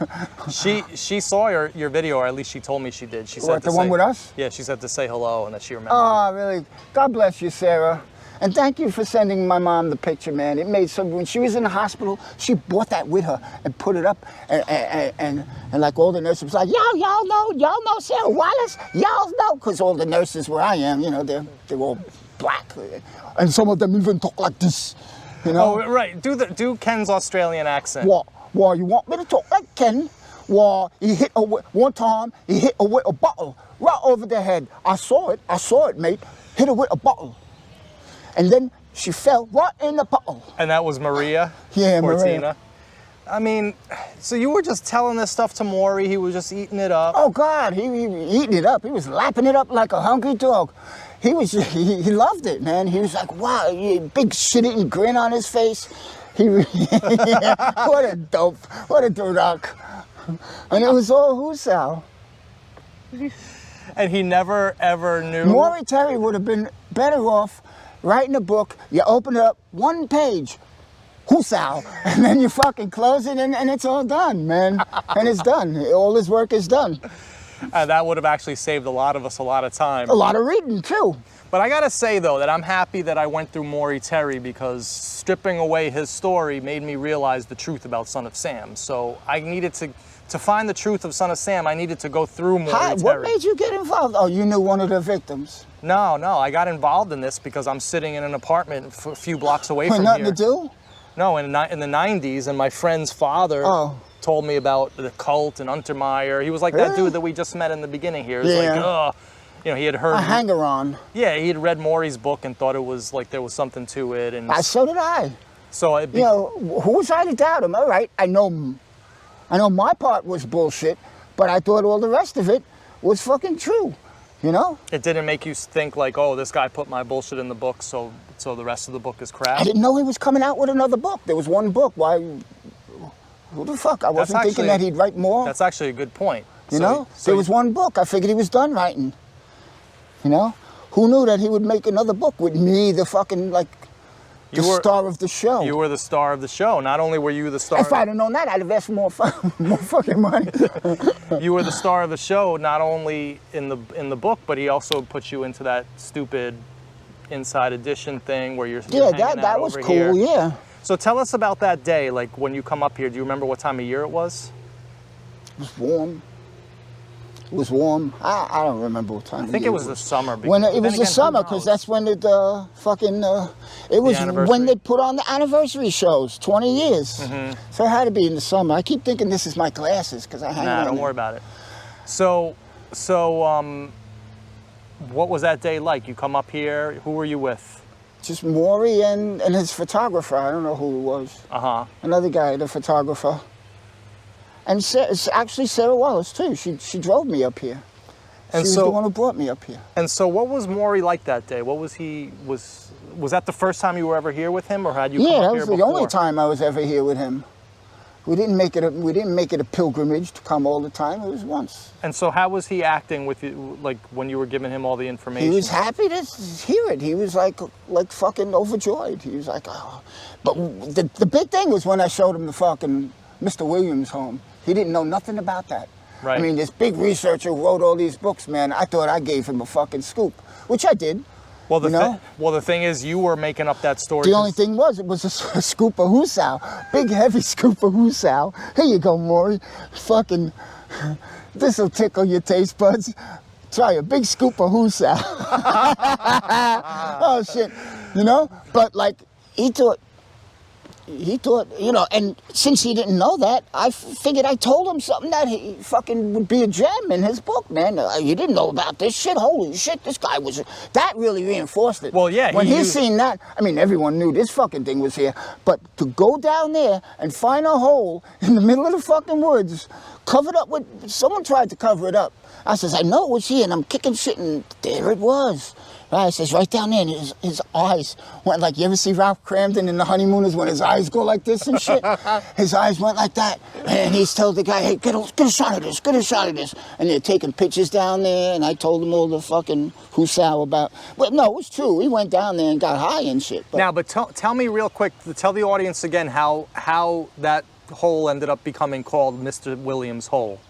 She saw your video, or at least she told me she did. She said the one with us? Yeah, she said to say hello and that she remembered. Oh, really? God bless you, Sarah. And thank you for sending my mom the picture, man. It made some. When she was in the hospital, she brought that with her and put it up, and like all the nurses was like, y'all know Sarah Wallace, y'all know, because all the nurses where I am, they're all black, and some of them even talk like this, Oh, right. Do Ken's Australian accent. Well, you want me to talk like Ken? Well, one time he hit her with a bottle right over the head. I saw it, mate. Hit her with a bottle. And then she fell right in the bottle. And that was Maria? Yeah, Cortina. Maria. I mean, so you were just telling this stuff to Maury, he was just eating it up. Oh God, he eating it up. He was lapping it up like a hungry dog. He loved it, man. He was like, wow, big shit-eating grin on his face. What a dope, what a durak. And it was all hoosow. And he never, ever knew. Maury Terry would have been better off writing a book, you open it up, one page, hoosow, and then you fucking close it and it's all done, man. And it's done. All his work is done. That would have actually saved a lot of us a lot of time. A lot of reading, too. But I gotta say, though, that I'm happy that I went through Maury Terry, because stripping away his story made me realize the truth about Son of Sam. So I needed to find the truth of Son of Sam, I needed to go through Maury Terry. What made you get involved? Oh, you knew one of the victims. No, I got involved in this because I'm sitting in an apartment a few blocks away from here. Nothing to do? No, in the 90s, and my friend's father told me about the cult and Untermyer. He was like that dude that we just met in the beginning here. He was like, ugh. He had heard... A hanger-on. Yeah, he had read Maury's book and thought it was like there was something to it. And so did I. So who was I to doubt him? All right, I know my part was bullshit, but I thought all the rest of it was fucking true. It didn't make you think like, oh, this guy put my bullshit in the book, so the rest of the book is crap? I didn't know he was coming out with another book. There was one book. Why? Who the fuck? I wasn't thinking that he'd write more. That's actually a good point. There was one book. I figured he was done writing. Who knew that he would make another book with me, the fucking, The star of the show. You were the star of the show. Not only were you the star. If I'd have known that, I'd have asked for more fucking money. You were the star of the show, not only in the book, but he also put you into that stupid Inside Edition thing where you're Yeah, hanging that out was over cool. here. Yeah. So tell us about that day, like when you come up here. Do you remember what time of year it was? It was warm. It was warm. I don't remember what time. I think it was the summer. When it was the summer, because that's when it fucking. It was when they put on the anniversary shows, 20 years. Mm-hmm. So it had to be in the summer. I keep thinking this is my glasses because I hang on. Nah, don't worry about it. So, what was that day like? You come up here. Who were you with? Just Maury and his photographer. I don't know who it was. Another guy, the photographer. And it's actually Sarah Wallace too. She drove me up here. And she was the one who brought me up here. And so, what was Maury like that day? What was he? Was that the first time you were ever here with him, or had you come up here before? Yeah, that was the only time I was ever here with him. We didn't make it a pilgrimage to come all the time. It was once. And so, how was he acting with you, like when you were giving him all the information? He was happy to hear it. He was like fucking overjoyed. He was like, oh. But the big thing was when I showed him the fucking Mr. Williams home. He didn't know nothing about that. Right. I mean, this big researcher who wrote all these books, man. I thought I gave him a fucking scoop, which I did. Well, the thing is, you were making up that story. The only thing was, it was a scoop of hoosow. Big, heavy scoop of hoosow. Here you go, Maury. Fucking, this'll tickle your taste buds. Try a big scoop of hoosow. Oh, shit. You know? But, like, he thought, you know, and since he didn't know that, I figured I told him something that he fucking would be a gem in his book, man. You didn't know about this shit? Holy shit, this guy was... That really reinforced it. Well, yeah. When he seen that, I mean, everyone knew this fucking thing was here. But to go down there and find a hole in the middle of the fucking woods, covered up with... Someone tried to cover it up. I says, I know it was here, and I'm kicking shit, and there it was. Right, it says right down there, and his eyes went like, you ever see Ralph Cramden in The Honeymooners when his eyes go like this and shit? His eyes went like that, and he's told the guy, hey, get a shot of this, get a shot of this. And they're taking pictures down there, and I told him all the fucking hoosow about, well, no, it was true. We went down there and got high and shit. But, now, but tell me real quick, tell the audience again how that hole ended up becoming called Mr. Williams Hole.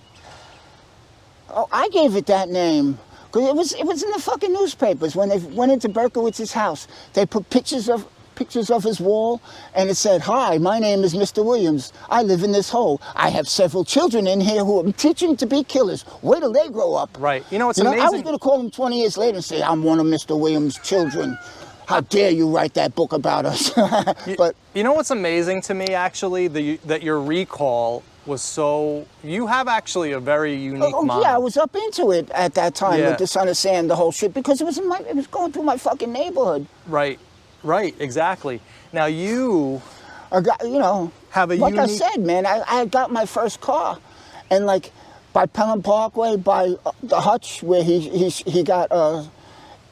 Oh, I gave it that name. Cause it was in the fucking newspapers when they went into Berkowitz's house. They put pictures of his wall, and it said, "Hi, my name is Mr. Williams. I live in this hole. I have several children in here who I'm teaching to be killers. Wait till they grow up." Right. You know, it's amazing. I was going to call them 20 years later and say, "I'm one of Mr. Williams' children. How dare you write that book about us?" But you know what's amazing to me, actually, that your recall was so... You have actually a very unique mind. Yeah, I was up into it at that time with the Son of Sam, the whole shit, because it was going through my fucking neighborhood. Right, exactly. Now you... I got, you know, have a like unique... I said, man, I got my first car, and like by Pelham Parkway, by the Hutch, where he got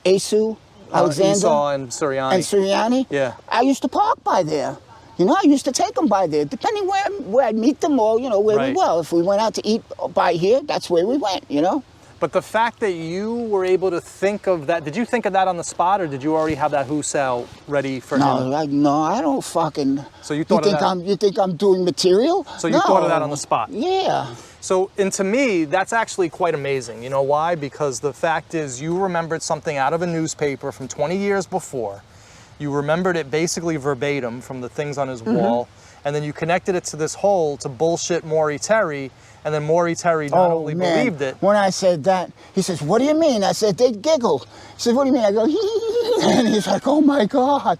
Asu, Alexander, Esau and Suriani. Yeah. I used to park by there. You know, I used to take them by there, depending where I'd meet them or, you know, where we were. If we went out to eat by here, that's where we went, you know? But the fact that you were able to think of that, did you think of that on the spot, or did you already have that hoosow ready for him? No, I don't fucking... So you thought of that? You think I'm doing material? So you thought of that on the spot? Yeah. So, and to me, that's actually quite amazing. You know why? Because the fact is, you remembered something out of a newspaper from 20 years before. You remembered it basically verbatim from the things on his wall, and then you connected it to this hole to bullshit Maury Terry, and then Maury Terry not only believed it. When I said that, he says, "What do you mean?" I said, "They'd giggle." He said, "What do you mean?" I go, and he's like, "Oh my God."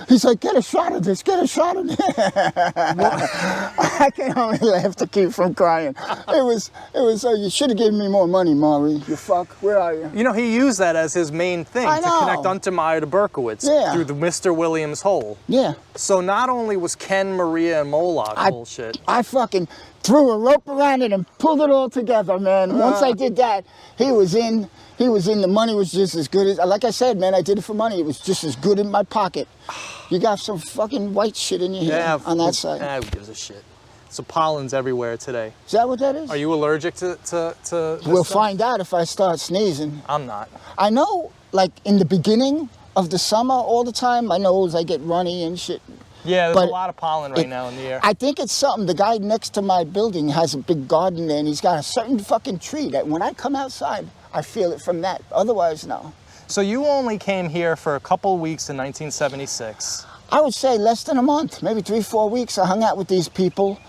He's like, "Get a shot of this, get a shot of this." I can only laugh to keep from crying. It was, you should have given me more money, Maury. You fuck, where are you? You know, he used that as his main thing to connect Untermyer to Berkowitz through the Mr. Williams hole. Yeah. So not only was Ken, Maria, and Moloch bullshit. I fucking threw a rope around it and pulled it all together, man. Once I did that, he was in. The money was just as good as, like I said, man, I did it for money. It was just as good in my pocket. You got some fucking white shit in your hair on that side. Who gives a shit? So pollen's everywhere today. Is that what that is? Are you allergic to We'll find out if I start sneezing. I'm not. I know, like, in the beginning of the summer all the time. My nose, I get runny and shit. Yeah, there's But a lot of pollen right now in the air. I think it's something. The guy next to my building has a big garden there, and he's got a certain fucking tree that when I come outside, I feel it from that. Otherwise, no. So you only came here for a couple weeks in 1976. I would say less than a month, maybe 3-4 weeks. I hung out with these people.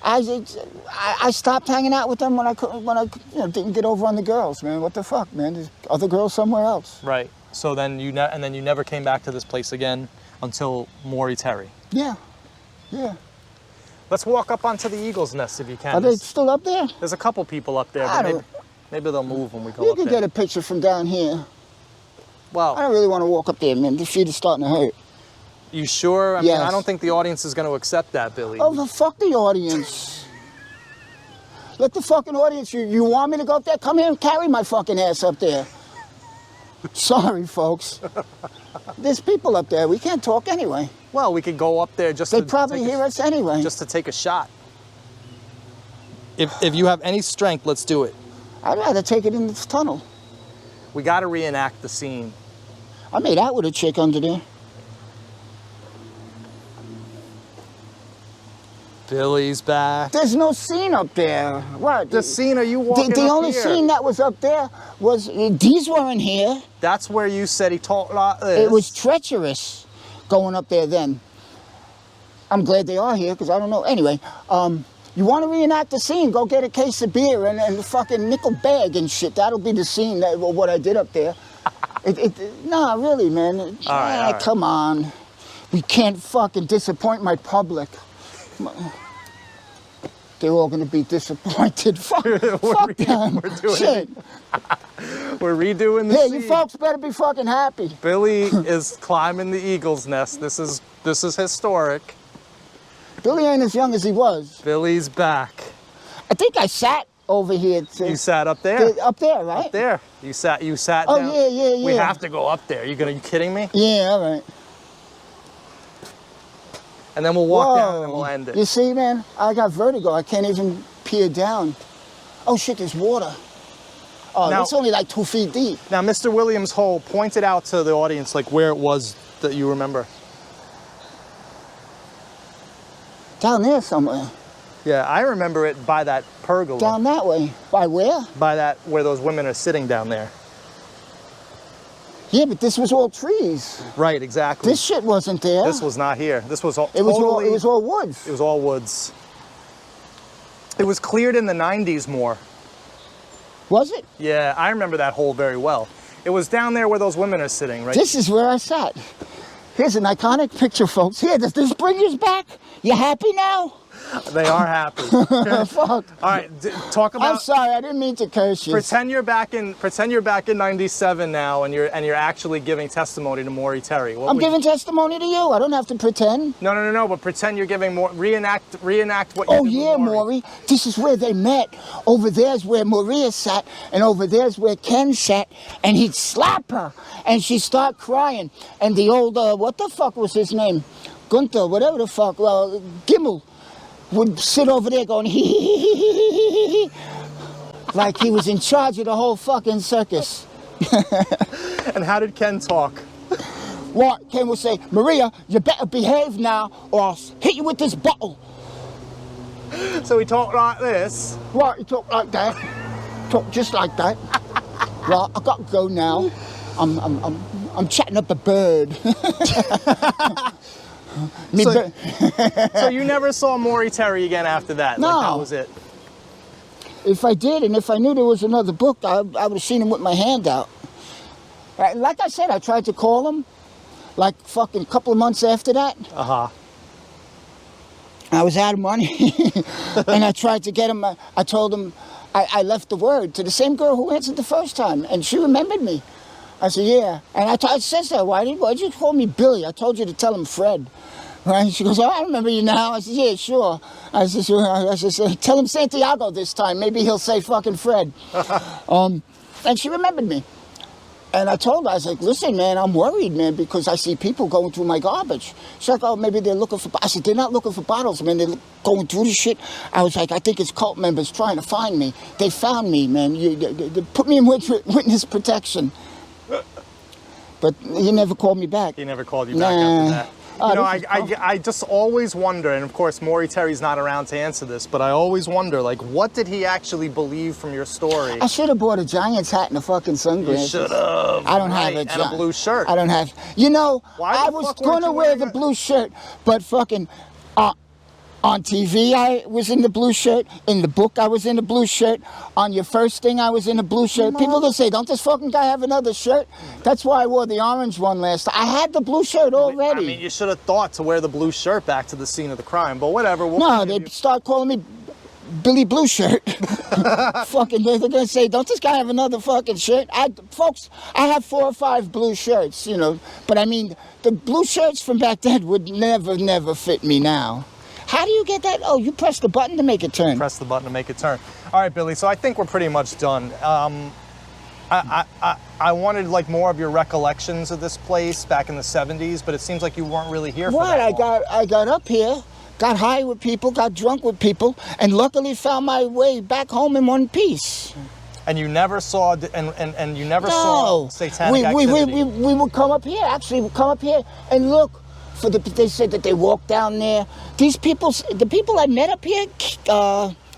I stopped hanging out with them when I didn't get over on the girls, man. What the fuck, man? There's other girls somewhere else. Right. So then you never came back to this place again until Maury Terry. Yeah, yeah. Let's walk up onto the Eagle's Nest if you can. Are they still up there? There's a couple people up there, I but don't- maybe they'll move when we go You up can there. get a picture from down here. I Well, don't really want to walk up there, man. The feet are starting to hurt. you sure? I mean, Yes. I don't think the audience is going to accept that, Billy. Oh, the fuck the audience. Let the fucking audience, you want me to go up there? Come here and carry my fucking ass up there. Sorry, folks. There's people up there. We can't talk anyway. Well, we could go up there just They to probably take hear us anyway. just to take a shot. If you have any strength, let's do it. I'd rather take it in this tunnel. We got to reenact the scene. I made out with a chick under there. Billy's back. There's no scene up there. What? The scene, are you walking The up only here? scene that was up there was, these weren't here. That's where you said he talked like this. It was treacherous going up there then. I'm glad they are here because I don't know. Anyway, you want to reenact the scene, go get a case of beer and a fucking nickel bag and shit. That'll be the scene, what I did up there. Nah, really, man. All right. Come on. We can't fucking disappoint my public. They're all going to be disappointed. Fuck them. we're doing Shit. We're redoing the Yeah, scene. you folks better be fucking happy. Billy is climbing the Eagle's Nest. This is historic. Billy ain't as young as he was. Billy's back. I think I sat over here. You sat up there. Up there, right? Up there. You sat Oh, down. yeah. We have to go up there. You kidding me? Yeah, all right. And then we'll walk down and then we'll end it. You see, man, I got vertigo. I can't even peer down. Oh, shit, there's water. Oh, Now- it's only like 2 feet deep. Now, Mr. Williams Hole pointed out to the audience like where it was that you remember. Down there somewhere. Yeah, I remember it by that pergola. Down that way. By where? By that, where those women are sitting down there. Yeah, but this was all trees. Right, exactly. This shit wasn't there. This was not here. This was all It was totally, all. It was all woods. It was all woods. It was cleared in the 90s more. Was it? Yeah, I remember that hole very well. It was down there where those women are sitting, right? This is where I sat. Here's an iconic picture, folks. Here, does this bring you back? You happy now? They are happy. Fuck. All right, talk I'm about. sorry, I didn't mean to curse you. Pretend you're back in 97 now, and you're actually giving testimony to Maury Terry. What I'm would- giving testimony to you. I don't have to pretend. No. But pretend you're giving more. Reenact what you Oh, did with yeah, Maury. This is where they met. Over there's where Maria sat, and over there's where Ken sat, and he'd slap her, and she'd start crying. And the old, what the fuck was his name? Gunther, whatever the fuck, Gimmel, would sit over there going, hee, like he was in charge of the whole fucking circus. And how did Ken talk? What? Ken would say, Maria, you better behave now, or I'll hit you with this bottle. So he talked like this. Right, he talked like that. Talk just like that. Well, I got to go now. I'm chatting up a bird. Me So- bir- So you never saw Maury Terry again after that? No. Like, that was it. If I did, and if I knew there was another book, I would have seen him with my hand out. Right, like I said, I tried to call him, like fucking a couple of months after that. Uh-huh. I was out of money, and I tried to get him. I told him, I left the word to the same girl who answered the first time, and she remembered me. I said, yeah. And I said to her, why'd you call me Billy? I told you to tell him Fred. Right? She goes, oh, I remember you now. I said, yeah, sure. I said, tell him Santiago this time. Maybe he'll say fucking Fred. And she remembered me. And I told her, I was like, listen, man, I'm worried, man, because I see people going through my garbage. She's like, oh, maybe they're looking for, I said, they're not looking for bottles, man. They're going through the shit. I was like, I think it's cult members trying to find me. They found me, man. They put me in witness protection. But he never called me back. He never called you back Nah. after that. Oh, You know, this is I just always wonder, and of course Maury Terry's not around to answer this, but I always wonder, like, what did he actually believe from your story? I should have bought a Giants hat and a fucking You sunglasses. should have. I don't have right, a and a blue shirt. I don't have. You know, Why I the was fuck weren't gonna you wear wearing the a- blue shirt, but fucking on TV I was in the blue shirt. In the book I was in the blue shirt. On your first thing I was in the blue shirt. People gonna say, "Don't this fucking guy have another shirt?" That's why I wore the orange one last time. I had the blue shirt already. I mean, you should have thought to wear the blue shirt back to the scene of the crime, but whatever. We'll No, forgive they you. start calling me Billy Blue Shirt. Fucking, they're gonna say, "Don't this guy have another fucking shirt?" Folks, I have 4 or 5 blue shirts, you know. But I mean, the blue shirts from back then would never fit me now. How do you get that? Oh, you press the button to make it turn. Press the button to make it turn. All right, Billy. So I think we're pretty much done. I wanted like more of your recollections of this place back in the '70s, but it seems like you weren't really here for What? that long. I got up here, got high with people, got drunk with people, and luckily found my way back home in one piece. And you never saw, and you never saw No, satanic activity. we would come up here. Actually, we'd come up here and look for the. They said that they walked down there. These people, the people I met up here,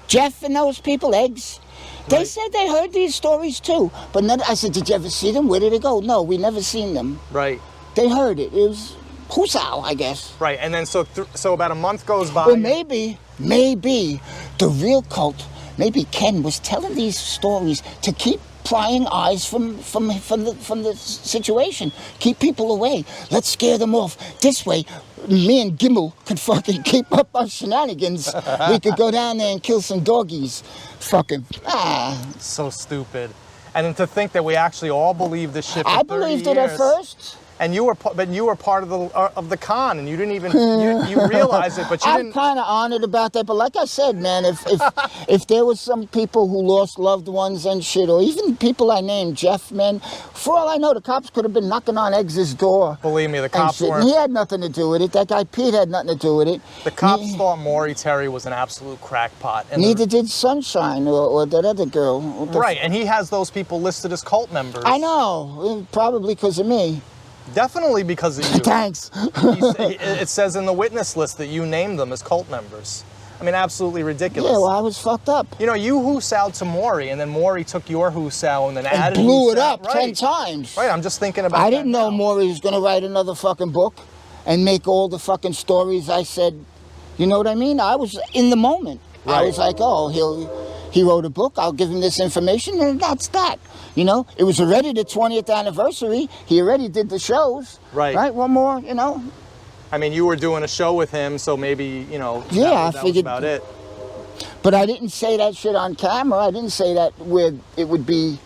Jeff and those people, Eggs. They Right. said they heard these stories too. But none, I said, "Did you ever see them? Where did they go?" No, we never seen them. Right. They heard it. It was hoosow, I guess. Right. And then so about a month goes by. Or maybe the real cult, maybe Ken was telling these stories to keep prying eyes from the situation. Keep people away. Let's scare them off. This way, me and Gimmel could fucking keep up our shenanigans. We could go down there and kill some doggies. Fucking, So stupid. And then to think that we actually all believed this shit for I 30 believed it at years. first. And you were, but you were part of the con, and you didn't even you realized it, but you I'm didn't. kind of honored about that, but like I said, man, if there was some people who lost loved ones and shit, or even people I named Jeff, man, for all I know, the cops could have been knocking on Eggs' door. Believe me, the And cops shit. weren't. He had nothing to do with it. That guy Pete had nothing to do with it. The cops thought Maury Terry was an absolute crackpot. And Neither did Sunshine or that other girl. What the right, and he has those people listed as cult members. I know, probably because of me. Definitely because of you. Thanks. It says in the witness list that you named them as cult members. I mean, absolutely ridiculous. Yeah, well, I was fucked up. You know, you hoosowed to Maury, and then Maury took your hoosow and then And added blew it hoosow. up Right. 10 times. Right, I'm just thinking about I that didn't know now. Maury was going to write another fucking book and make all the fucking stories I said. You know what I mean? I was in the moment. I Right. was like, oh, he wrote a book. I'll give him this information, and that's that. You know, it was already the 20th anniversary. He already did the shows. Right. Right? One more, you know. I mean, you were doing a show with him, so maybe, you know, Yeah, I that was figured- about it. But I didn't say that shit on camera. I didn't say that where it would be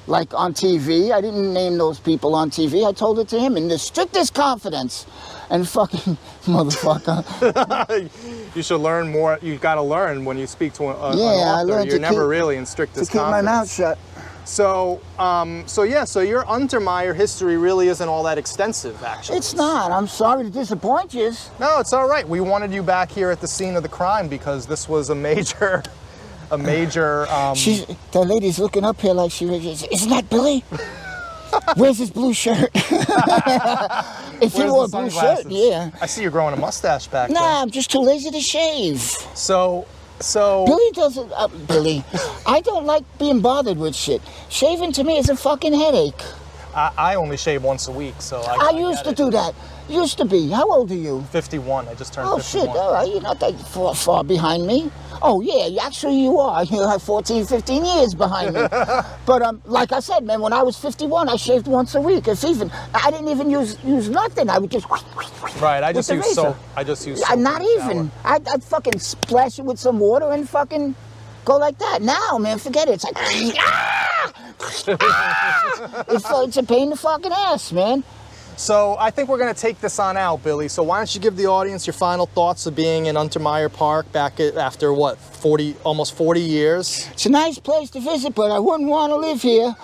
like on TV. I didn't name those people on TV. I told it to him in the strictest confidence. And fucking motherfucker. You should learn more. You got to learn when you speak to an Yeah, I author. learned You're to never keep- really in to strictest keep my confidence. mouth shut. So your Untermyer history really isn't all that extensive, actually. It's not. I'm sorry to disappoint you. No, it's all right. We wanted you back here at the scene of the crime because this was a major. The lady's looking up here like isn't that Billy? Where's his blue shirt? If he Where's wore a the blue shirt, sunglasses? yeah. I see you're growing a mustache back Nah, I'm just too lazy to shave. there. So Billy doesn't. Billy, I don't like being bothered with shit. Shaving to me is a fucking headache. I only shave once a week, so I used to do that. Used to be. How old are you? 51. I just turned Oh 51. shit! All right, you're not that far behind me. Oh yeah, actually you are. You're like 14, 15 years behind me. But like I said, man, when I was 51, I shaved once a week. If even, I didn't even use nothing. I would just. Right. I with just the use razor. soap. I just use soap. Not in the even. shower. I'd fucking splash it with some water and fucking go like that. Now, man, forget it. It's like. It's a pain in the fucking ass, man. So I think we're going to take this on out, Billy. So why don't you give the audience your final thoughts of being in Untermyer Park back after what, almost 40 years? It's a nice place to visit, but I wouldn't want to live here.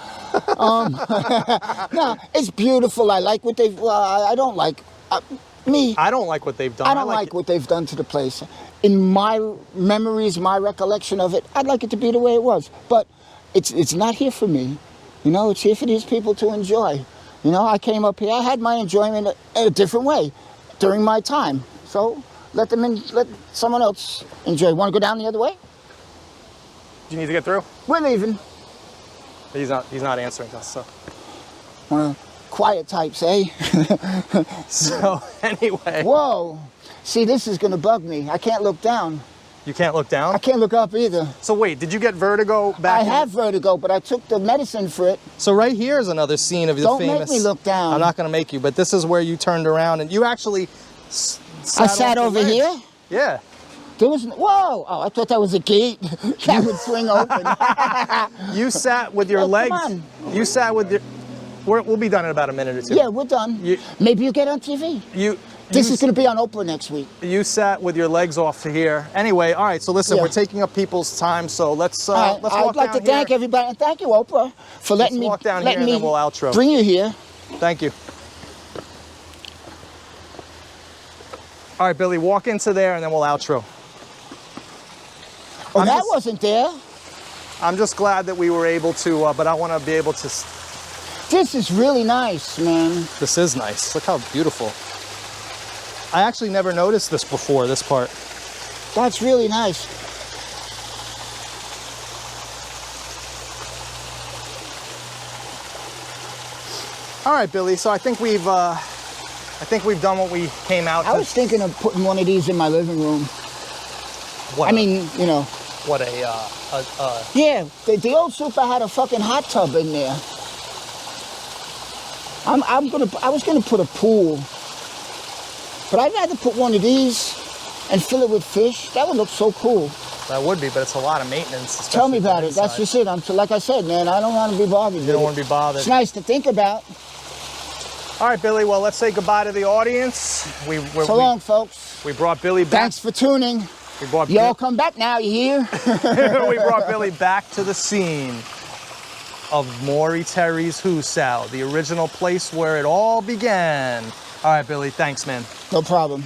No, it's beautiful. I like what they've. I don't like me. I don't like what they've done. I don't like what they've done to the place. In my memories, my recollection of it, I'd like it to be the way it was. But it's not here for me. You know, it's here for these people to enjoy. You know, I came up here. I had my enjoyment in a different way during my time. So let someone else enjoy. Want to go down the other way? Do you need to get through? We're leaving. He's not answering us, so. One of the quiet types, eh? So anyway. Whoa. See, this is going to bug me. I can't look down. You can't look down? I can't look up either. So wait, did you get vertigo back? I have vertigo, but I took the medicine for it. So right here is another scene of the famous. Don't make me look down. I'm not going to make you, but this is where you turned around and you actually I sat over here? Yeah. There was whoa! Oh, I thought that was a gate that would swing open. You sat with your legs. Come on. You sat with your. We'll be done in about a minute or two. Yeah, we're done. Maybe you'll get on TV. This is going to be on Oprah next week. You sat with your legs off here. Anyway, all right. So listen, we're taking up people's time. So let's walk down here. I'd like to thank everybody and thank you, Oprah, for letting me walk down here and then we'll outro. Bring you here. Thank you. All right, Billy, walk into there and then we'll outro. Oh, that wasn't there. I'm just glad that we were able to, but I want to be able to. This is really nice, man. This is nice. Look how beautiful. I actually never noticed this before, this part. That's really nice. All right, Billy. So I think we've done what we came out. I was thinking of putting one of these in my living room. What? I mean, you know. What Yeah, the old super had a fucking hot tub in there. I was gonna put a pool, but I'd rather put one of these and fill it with fish. That would look so cool. That would be, but it's a lot of maintenance. Tell me about it. That's just it. Like I said, man, I don't want to be bothered. You don't want to be bothered. It's nice to think about. All right, Billy. Well, let's say goodbye to the audience. So long, folks. We brought Billy back. Thanks for tuning. Y'all come back now, you hear? We brought Billy back to the scene of Maury Terry's hoosow, the original place where it all began. All right, Billy. Thanks, man. No problem.